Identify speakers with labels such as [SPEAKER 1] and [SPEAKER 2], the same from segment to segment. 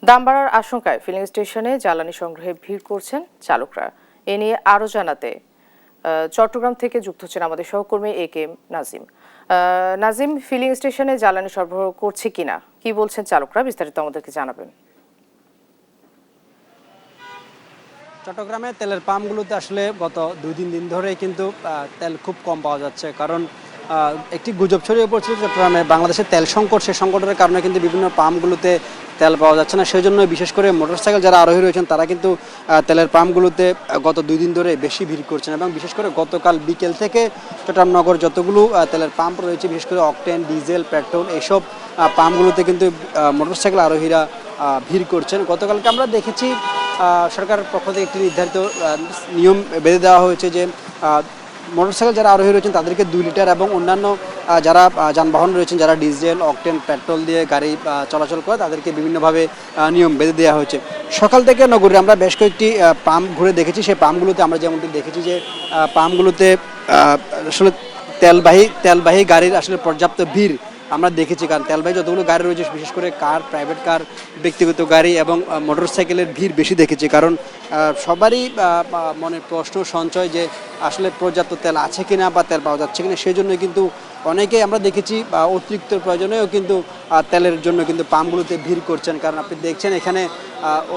[SPEAKER 1] দাম বাড়ার আশঙ্কায় ফিলিং স্টেশনে জ্বালানি সংগ্রহে ভিড় করছেন চালকরা। এ নিয়ে আরও জানাতে চট্টগ্রাম থেকে যুক্ত হচ্ছেন আমাদের সহকর্মী এ.কে.এম. নাজিম। নাজিম, ফিলিং স্টেশনে জ্বালানি সরবরাহ করছে কিনা, কি বলছেন চালকরা, বিস্তারিত আমাদেরকে জানাবেন।
[SPEAKER 2] চট্টগ্রামে তেলের পাম্পগুলোতে আসলে গত 2-3 দিন ধরে কিন্তু তেল খুব কম পাওয়া যাচ্ছে। কারণ একটি গুজব ছড়িয়ে পড়ছিল চট্টগ্রামে বাংলাদেশের তেল সংকট, সেই সংকটের কারণে কিন্তু বিভিন্ন পাম্পগুলোতে তেল পাওয়া যাচ্ছে না। সেই জন্য বিশেষ করে মোটরসাইকেল যারা আরোহী রয়েছেন তারা কিন্তু তেলের পাম্পগুলোতে গত 2 দিন ধরে বেশি ভিড় করছেন এবং বিশেষ করে গতকাল বিকেল থেকে চট্টগ্রাম নগর যতগুলো তেলের পাম্প রয়েছে, বিশেষ করে অকটেন, ডিজেল, পেট্রোল এইসব পাম্পগুলোতে কিন্তু মোটরসাইকেল আরোহীরা ভিড় করছেন। গতকালকে আমরা দেখেছি সরকারের পক্ষ থেকে একটি নির্ধারিত নিয়ম বেঁধে দেওয়া হয়েছে যে মোটরসাইকেল যারা আরোহী রয়েছেন তাদেরকে 2 লিটার এবং অন্যান্য যারা যানবাহন রয়েছেন যারা ডিজেল, অকটেন, পেট্রোল দিয়ে গাড়ি চলাচল করে তাদেরকে বিভিন্নভাবে নিয়ম বেঁধে দেওয়া হয়েছে। সকাল থেকে নগরীর আমরা বেশ কয়েকটি পাম্প ঘুরে দেখেছি। সেই পাম্পগুলোতে আমরা যেমনটি দেখেছি যে পাম্পগুলোতে আসলে তেলবাহী গাড়ির আসলে পর্যাপ্ত ভিড় আমরা দেখেছি। কারণ তেলবাহী যতগুলো গাড়ি রয়েছে, বিশেষ করে কার, প্রাইভেট কার, ব্যক্তিগত গাড়ি এবং মোটরসাইকেলের ভিড় বেশি দেখেছি। কারণ সবারই মনে প্রশ্ন সঞ্চয় যে আসলে পর্যাপ্ত তেল আছে কিনা বা তেল পাওয়া যাচ্ছে কিনা। সেই জন্য কিন্তু অনেকেই আমরা দেখেছি অতিরিক্ত প্রয়োজনেও কিন্তু তেলের জন্য কিন্তু পাম্পগুলোতে ভিড় করছেন। কারণ আপনি দেখছেন এখানে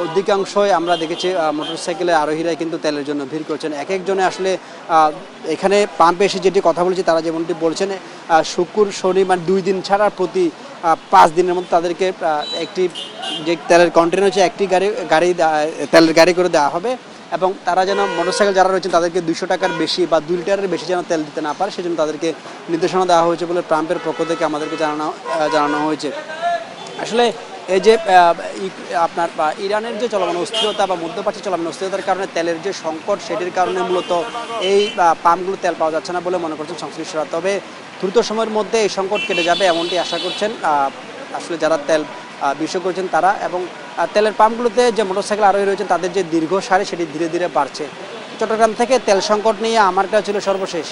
[SPEAKER 2] অধিকাংশই আমরা দেখেছি মোটরসাইকেলের আরোহীরাই কিন্তু তেলের জন্য ভিড় করছেন। এক একজনে আসলে এখানে পাম্পে এসে যেটি কথা বলেছি তারা যেমনটি বলছেন শুক্র শনি মানে 2 দিন ছাড়া প্রতি 5 দিনের মধ্যে তাদেরকে একটি যে তেলের কন্টেনার হচ্ছে একটি তেলের গাড়ি করে দেওয়া হবে এবং তারা যেন মোটরসাইকেল যারা রয়েছেন তাদেরকে 200 টাকার বেশি বা 2 লিটারের বেশি যেন তেল দিতে না পারে, সেজন্য তাদেরকে নির্দেশনা দেওয়া হয়েছে বলে পাম্পের পক্ষ থেকে আমাদেরকে জানানো হয়েছে। আসলে এই যে আপনার ইরানের যে চলমান অস্থিরতা বা মধ্যপ্রাচ্যে চলমান অস্থিরতার কারণে তেলের যে সংকট, সেটির কারণে মূলত এই পাম্পগুলো তেল পাওয়া যাচ্ছে না বলে মনে করছেন সংশ্লিষ্টরা। তবে দ্রুত সময়ের মধ্যে এই সংকট কেটে যাবে এমনটি আশা করছেন আসলে যারা তেল বিশেষজ্ঞ করছেন তারা। এবং তেলের পাম্পগুলোতে যে মোটরসাইকেল আরোহী রয়েছেন তাদের যে দীর্ঘ সারি সেটি ধীরে ধীরে বাড়ছে। চট্টগ্রাম থেকে তেল সংকট নিয়ে আমার কাছে ছিল সর্বশেষ।